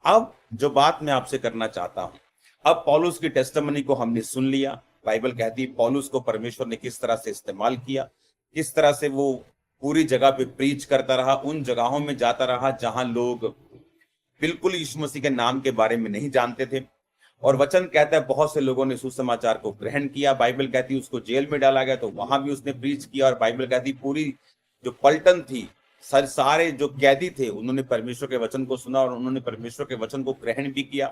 अब जो बात मैं आपसे करना चाहता हूं, अब पौलुस की टेस्टिमनी को हमने सुन लिया। बाइबल कहती है पौलुस को परमेश्वर ने किस तरह से इस्तेमाल किया, किस तरह से वो पूरी जगह पे प्रीच करता रहा, उन जगहों में जाता रहा जहां लोग बिल्कुल यीशु मसीह के नाम के बारे में नहीं जानते थे। और वचन कहता है बहुत से लोगों ने सुसमाचार को ग्रहण किया। बाइबल कहती है उसको जेल में डाला गया तो वहां भी उसने प्रीच किया। और बाइबल कहती पूरी जो पलटन थी, सारे जो कैदी थे, उन्होंने परमेश्वर के वचन को सुना और उन्होंने परमेश्वर के वचन को ग्रहण भी किया।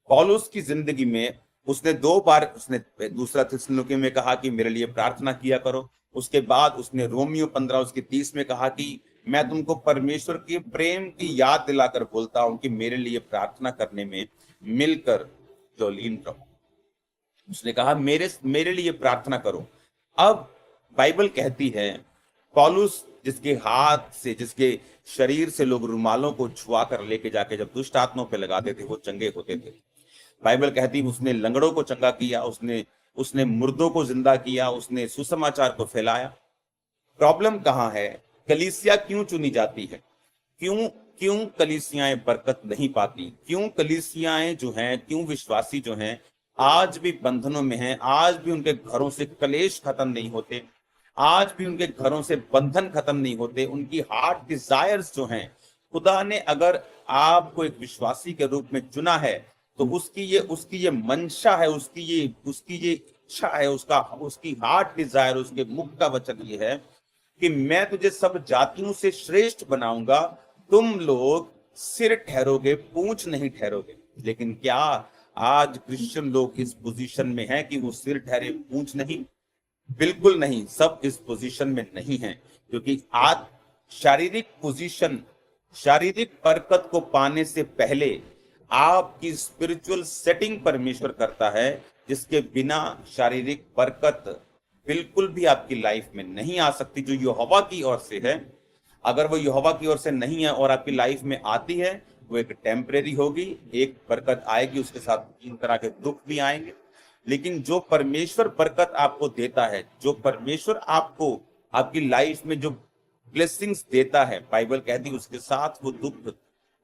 पौलुस की जिंदगी में उसने 2 बार उसने दूसरा थिस्सलुनीके में कहा कि मेरे लिए प्रार्थना किया करो। उसके बाद उसने रोमियो 15 उसके 30 में कहा कि मैं तुमको परमेश्वर के प्रेम की याद दिलाकर बोलता हूं कि मेरे लिए प्रार्थना करने में मिलकर जो लीन रहो। उसने कहा मेरे मेरे लिए प्रार्थना करो। अब बाइबल कहती है पौलुस जिसके हाथ से, जिसके शरीर से लोग रुमालों को छुआ कर लेके जाके जब दुष्ट आत्माओं पे लगाते थे वो चंगे होते थे। बाइबल कहती उसने लंगड़ों को चंगा किया, उसने उसने मुर्दों को जिंदा किया, उसने सुसमाचार को फैलाया। प्रॉब्लम कहां है? कलीसिया क्यों चुनी जाती है? क्यों क्यों कलीसियाएं बरकत नहीं पाती? क्यों कलीसियाएं जो हैं, क्यों विश्वासी जो हैं आज भी बंधनों में हैं, आज भी उनके घरों से कलेश खत्म नहीं होते, आज भी उनके घरों से बंधन खत्म नहीं होते, उनकी हार्ट डिजायर्स जो हैं। खुदा ने अगर आपको एक विश्वासी के रूप में चुना है तो उसकी ये मंशा है, उसकी ये इच्छा है, उसकी हार्ट डिजायर, उसके मुख का वचन ये है कि मैं तुझे सब जातियों से श्रेष्ठ बनाऊंगा, तुम लोग सिर ठहरोगे, पूंछ नहीं ठहरोगे। लेकिन क्या आज क्रिश्चियन लोग इस पोजीशन में हैं कि वो सिर ठहरे पूंछ नहीं? बिल्कुल नहीं, सब इस पोजीशन में नहीं है। क्योंकि आज शारीरिक पोजीशन, शारीरिक बरकत को पाने से पहले आपकी स्पिरिचुअल सेटिंग परमेश्वर करता है, जिसके बिना शारीरिक बरकत बिल्कुल भी आपकी लाइफ में नहीं आ सकती, जो यहोवा की ओर से है। अगर वो यहोवा की ओर से नहीं है और आपकी लाइफ में आती है, वो एक टेम्परेरी होगी, एक बरकत आएगी, उसके साथ 3 तरह के दुख भी आएंगे। लेकिन जो परमेश्वर बरकत आपको देता है, जो परमेश्वर आपको आपकी लाइफ में जो ब्लेसिंग्स देता है, बाइबल कहती है उसके साथ वो दुख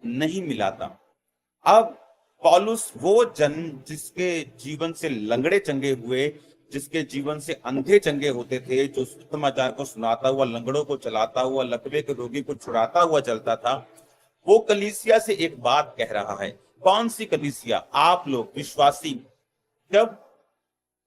नहीं मिलाता। अब पौलुस वो जन जिसके जीवन से लंगड़े चंगे हुए, जिसके जीवन से अंधे चंगे होते थे, जो सुसमाचार को सुनाता हुआ, लंगड़ों को चलाता हुआ, लकवे के रोगी को छुड़ाता हुआ चलता था, वो कलीसिया से एक बात कह रहा है। कौन सी कलीसिया? आप लोग विश्वासी। जब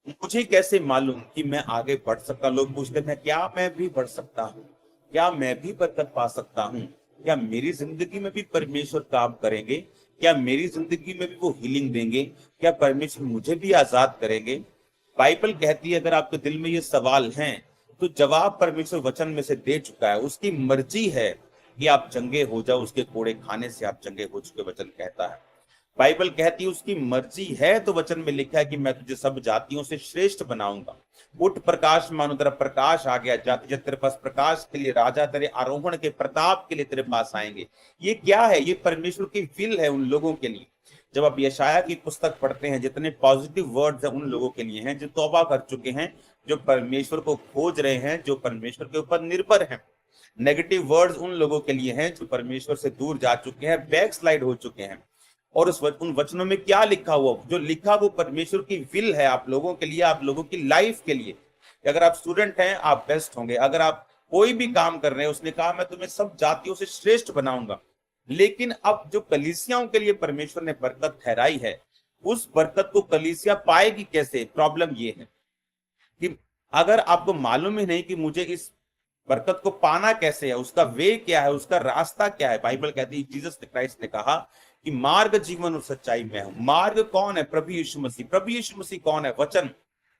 मुझे कैसे मालूम कि मैं आगे बढ़ सकता? लोग पूछते हैं क्या मैं भी बढ़ सकता हूँ, क्या मैं भी बरकत पा सकता हूँ, क्या मेरी जिंदगी में भी परमेश्वर काम करेंगे, क्या मेरी जिंदगी में भी वो हीलिंग देंगे, क्या परमेश्वर मुझे भी आजाद करेंगे? बाइबल कहती है अगर आपके दिल में ये सवाल हैं तो जवाब परमेश्वर वचन में से दे चुका है। उसकी मर्जी है कि आप चंगे हो जाओ, उसके कोड़े खाने से आप चंगे हो चुके, वचन कहता है। बाइबल कहती है उसकी मर्जी है, तो वचन में लिखा है कि मैं तुझे सब जातियों से श्रेष्ठ बनाऊंगा। उठ प्रकाश मानो, तेरा प्रकाश आ गया, जाति जाति तेरे पास प्रकाश के लिए, राजा तेरे आरोहण के प्रताप के लिए तेरे पास आएंगे। ये क्या है? ये परमेश्वर की विल है उन लोगों के लिए। जब आप यशाया की पुस्तक पढ़ते हैं, जितने पॉजिटिव वर्ड्स हैं उन लोगों के लिए हैं जो तौबा कर चुके हैं, जो परमेश्वर को खोज रहे हैं, जो परमेश्वर के ऊपर निर्भर हैं। नेगेटिव वर्ड्स उन लोगों के लिए हैं जो परमेश्वर से दूर जा चुके हैं, बैक स्लाइड हो चुके हैं। और उन वचनों में क्या लिखा हुआ? जो लिखा वो परमेश्वर की विल है आप लोगों के लिए, आप लोगों की लाइफ के लिए। अगर आप स्टूडेंट हैं आप बेस्ट होंगे, अगर आप कोई भी काम कर रहे हैं, उसने कहा मैं तुम्हें सब जातियों से श्रेष्ठ बनाऊंगा। लेकिन अब जो कलीसियाओं के लिए परमेश्वर ने बरकत ठहराई है, उस बरकत को कलीसिया पाएगी कैसे? प्रॉब्लम ये है कि अगर आपको मालूम ही नहीं कि मुझे इस बरकत को पाना कैसे है, उसका वे क्या है, उसका रास्ता क्या है। बाइबल कहती है जीसस क्राइस्ट ने कहा कि मार्ग, जीवन और सच्चाई मैं हूं। मार्ग कौन है? प्रभु यीशु मसीह। प्रभु यीशु मसीह कौन है? वचन।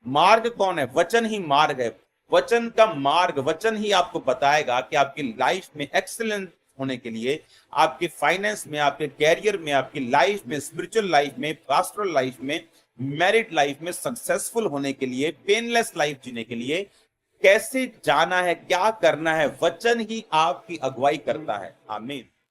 मार्ग कौन है? वचन ही मार्ग है। वचन का मार्ग, वचन ही आपको बताएगा कि आपकी लाइफ में एक्सीलेंट होने के लिए, आपके फाइनेंस में, आपके कैरियर में, आपकी लाइफ में, स्पिरिचुअल लाइफ में, पास्टरल लाइफ में, मैरिड लाइफ में सक्सेसफुल होने के लिए, पेनलेस लाइफ जीने के लिए कैसे जाना है, क्या करना है, वचन ही आपकी अगुवाई करता है। आमीन।